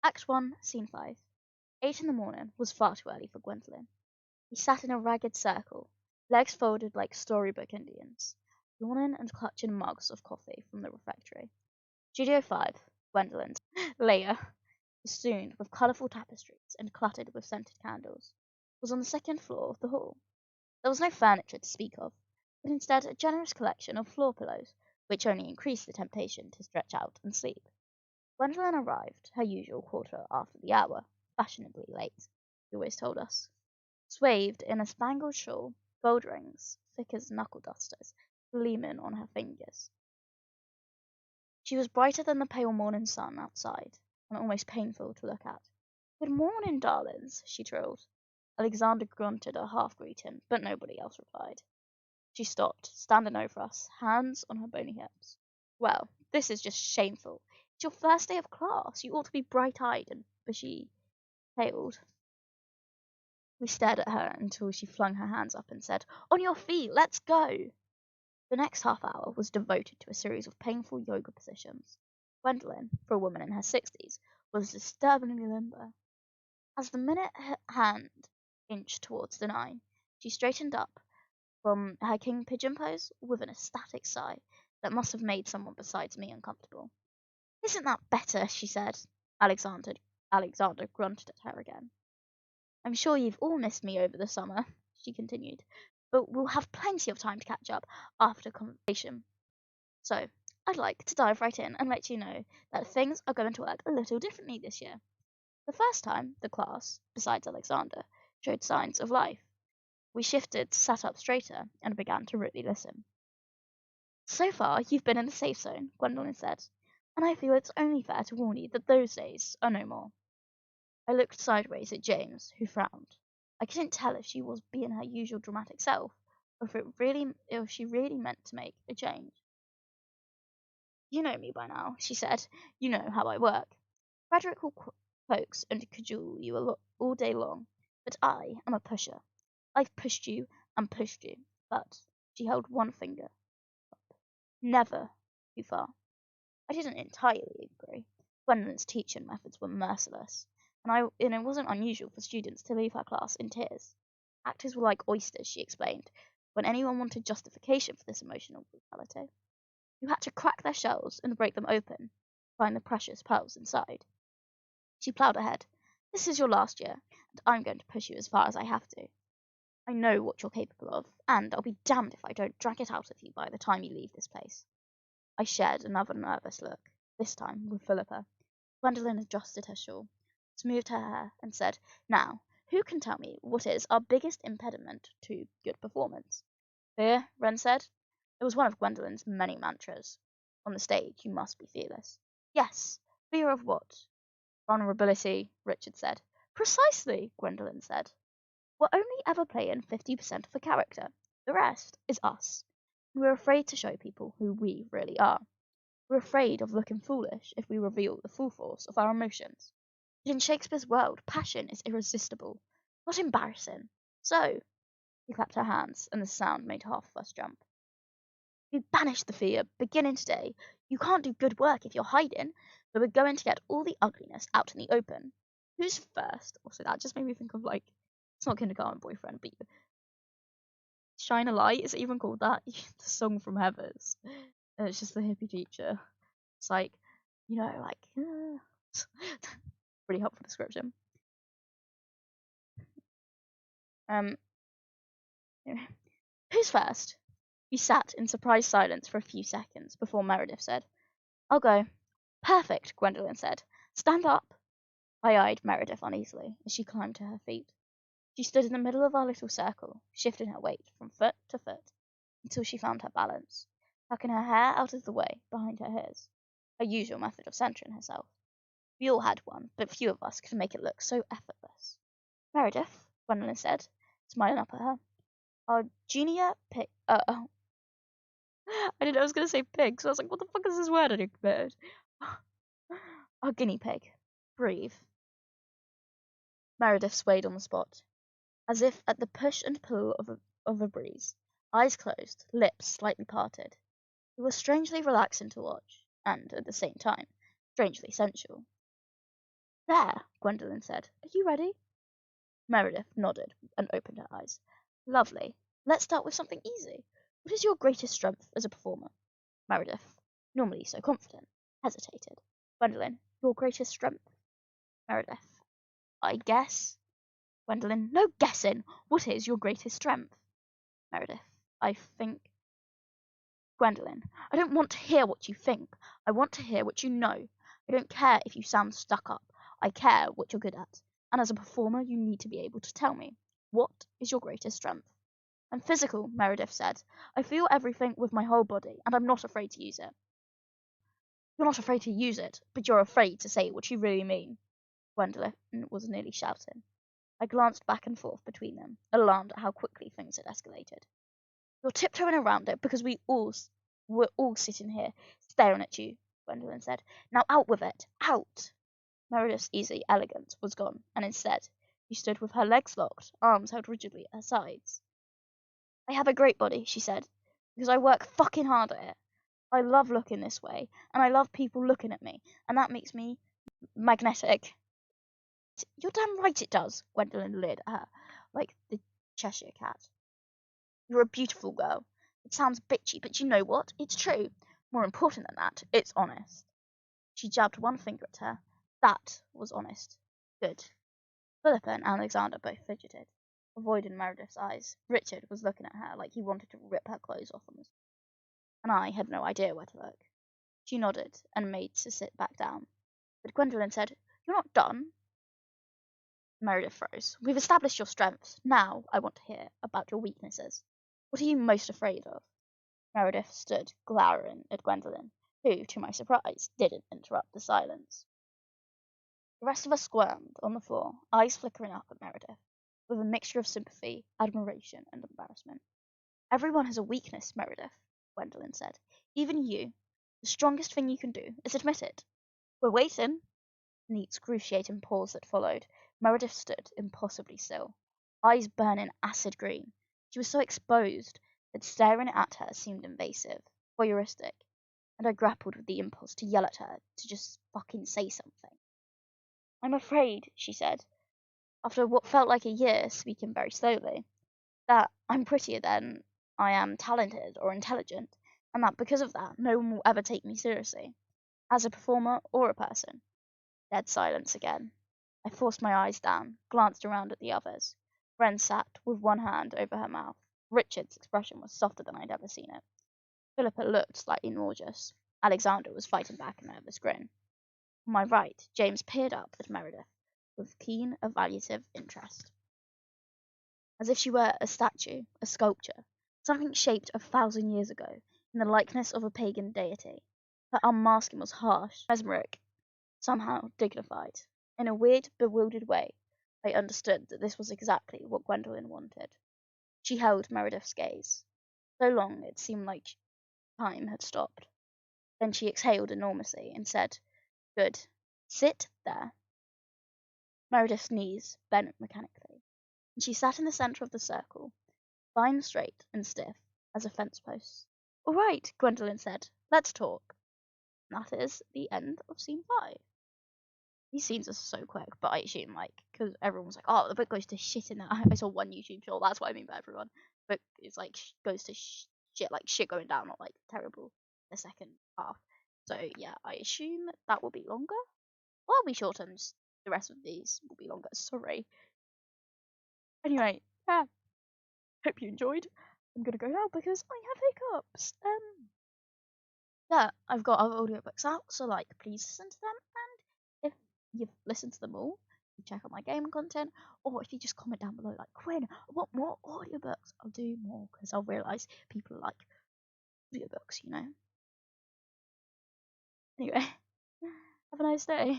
Act 1, Scene 5. 8 in the morning was far too early for Gwendolyn. We sat in a ragged circle, legs folded like storybook Indians, yawning and clutching mugs of coffee from the refectory. Studio 5, Gwendolyn's lair, festooned with colourful tapestries and cluttered with scented candles, was on the second floor of the hall. There was no furniture to speak of, but instead a generous collection of floor pillows, which only increased the temptation to stretch out and sleep. Gwendolyn arrived, her usual quarter after the hour, fashionably late, she always told us, swathed in a spangled shawl, gold rings, thick as knuckle dusters, gleaming on her fingers. She was brighter than the pale morning sun outside, and almost painful to look at. "Good morning, darlings," she trilled. Alexander grunted a half-greeting, but nobody else replied. She stopped, standing over us, hands on her bony hips. "Well, this is just shameful. It's your first day of class. You ought to be bright-eyed and bushy-tailed." We stared at her until she flung her hands up and said, "On your feet, let's go!" The next half hour was devoted to a series of painful yoga positions. Gwendolyn, for a woman in her 60s, was disturbingly limber. As the minute hand inched towards the 9, she straightened up from her king pigeon pose with an ecstatic sigh that must have made someone besides me uncomfortable. "Isn't that better?" she said. Alexander grunted at her again. "I'm sure you've all missed me over the summer," she continued, "but we'll have plenty of time to catch up after convocation. So, I'd like to dive right in and let you know that things are going to work a little differently this year." The first time the class, besides Alexander, showed signs of life, we shifted, sat up straighter, and began to really listen. "So far, you've been in the safe zone," Gwendolyn said, "and I feel it's only fair to warn you that those days are no more." I looked sideways at James, who frowned. I couldn't tell if she was being her usual dramatic self, or if she really meant to make a change. "You know me by now," she said. "You know how I work. Frederick will coax and cajole you all day long, but I am a pusher. I've pushed you and pushed you, but," she held one finger up, "never too far." I didn't entirely agree. Gwendolyn's teaching methods were merciless, and it wasn't unusual for students to leave her class in tears. Actors were like oysters, she explained, when anyone wanted justification for this emotional brutality. You had to crack their shells and break them open, to find the precious pearls inside. She ploughed ahead. "This is your last year, and I'm going to push you as far as I have to. I know what you're capable of, and I'll be damned if I don't drag it out of you by the time you leave this place." I shared another nervous look, this time with Philippa. Gwendolyn adjusted her shawl, smoothed her hair, and said, "Now, who can tell me what is our biggest impediment to good performance?" "Fear," Wren said. It was one of Gwendolyn's many mantras. On the stage, you must be fearless. "Yes, fear of what?" "Vulnerability," Richard said. "Precisely," Gwendolyn said. "We're only ever playing 50% of a character. The rest is us. And we're afraid to show people who we really are. We're afraid of looking foolish if we reveal the full force of our emotions. But in Shakespeare's world, passion is irresistible, not embarrassing. So," she clapped her hands, and the sound made half of us jump, "we banish the fear, beginning today. You can't do good work if you're hiding, so we're going to get all the ugliness out in the open. Who's first?" Also, that just made me think of, like, it's not Kindergarten Boyfriend, but Shine a Light, is it even called that? The song from Heathers. And it's just the hippie teacher. It's like, pretty helpful description. Um, anyway. "Who's first?" We sat in surprised silence for a few seconds before Meredith said, "I'll go." "Perfect," Gwendolyn said. "Stand up." I eyed Meredith uneasily as she climbed to her feet. She stood in the middle of our little circle, shifting her weight from foot to foot until she found her balance, tucking her hair out of the way behind her ears, her usual method of centering herself. We all had one, but few of us could make it look so effortless. "Meredith," Gwendolyn said, smiling up at her, "our junior pig." I didn't know I was going to say pig, so I was like, what the fuck is this word I committed? "Our guinea pig. Breathe." Meredith swayed on the spot, as if at the push and pull of a breeze, eyes closed, lips slightly parted. It was strangely relaxing to watch, and, at the same time, strangely sensual. There, Gwendolyn said. Are you ready? Meredith nodded and opened her eyes. Lovely. Let's start with something easy. What is your greatest strength as a performer? Meredith, normally so confident, hesitated. Gwendolyn, your greatest strength? Meredith, I guess. Gwendolyn, no guessing. What is your greatest strength? Meredith, I think. Gwendolyn, I don't want to hear what you think. I want to hear what you know. I don't care if you sound stuck up. I care what you're good at. And as a performer, you need to be able to tell me. What is your greatest strength? I'm physical, Meredith said. I feel everything with my whole body, and I'm not afraid to use it. You're not afraid to use it, but you're afraid to say what you really mean. Gwendolyn was nearly shouting. I glanced back and forth between them, alarmed at how quickly things had escalated. You're tiptoeing around it because we're all sitting here staring at you, Gwendolyn said. Now out with it. Out! Meredith's easy elegance was gone, and instead she stood with her legs locked, arms held rigidly at her sides. I have a great body, she said, because I work fucking hard at it. I love looking this way, and I love people looking at me, and that makes me magnetic. You're damn right it does, Gwendolyn leered at her, like the Cheshire cat. You're a beautiful girl. It sounds bitchy, but you know what? It's true. More important than that, it's honest. She jabbed one finger at her. That was honest. Good. Philippa and Alexander both fidgeted, avoiding Meredith's eyes. Richard was looking at her like he wanted to rip her clothes off on the spot, and I had no idea where to look. She nodded and made to sit back down. But Gwendolyn said, You're not done. Meredith froze. We've established your strengths. Now I want to hear about your weaknesses. What are you most afraid of? Meredith stood glowering at Gwendolyn, who, to my surprise, didn't interrupt the silence. The rest of us squirmed on the floor, eyes flickering up at Meredith, with a mixture of sympathy, admiration, and embarrassment. Everyone has a weakness, Meredith, Gwendolyn said. Even you. The strongest thing you can do is admit it. We're waiting. In the excruciating pause that followed, Meredith stood impossibly still, eyes burning acid green. She was so exposed that staring at her seemed invasive, voyeuristic, and I grappled with the impulse to yell at her to just fucking say something. I'm afraid, she said, after what felt like a year, speaking very slowly, that I'm prettier than I am talented or intelligent, and that because of that, no one will ever take me seriously, as a performer or a person. Dead silence again. I forced my eyes down, glanced around at the others. Wren sat with one hand over her mouth. Richard's expression was softer than I'd ever seen it. Philippa looked slightly nauseous. Alexander was fighting back a nervous grin. On my right, James peered up at Meredith with keen, evaluative interest, as if she were a statue, a sculpture, something shaped 1,000 years ago in the likeness of a pagan deity. Her unmasking was harsh, mesmeric, somehow dignified. In a weird, bewildered way, I understood that this was exactly what Gwendolyn wanted. She held Meredith's gaze. So long it seemed like time had stopped. Then she exhaled enormously and said, Good. Sit there. Meredith's knees bent mechanically, and she sat in the centre of the circle, spine straight and stiff as a fence post. All right, Gwendolyn said. Let's talk. And that is the end of scene 5. These scenes are so quick, but I assume, like, because everyone was like, oh, the book goes to shit in that. I saw one YouTube short, that's what I mean by everyone. But it's like, goes to shit, like, shit going down, not like terrible, the second half. So, yeah, I assume that will be longer. Well, it'll be shorter, and the rest of these will be longer. Sorry. Anyway, yeah, hope you enjoyed. I'm gonna go now because I have hiccups. Yeah, I've got other audiobooks out, so, like, please listen to them, and if you've listened to them all, you check out my gaming content, or if you just comment down below, like, Quinn, I want more audiobooks, I'll do more, because I'll realise people like audiobooks, you know? Anyway, have a nice day.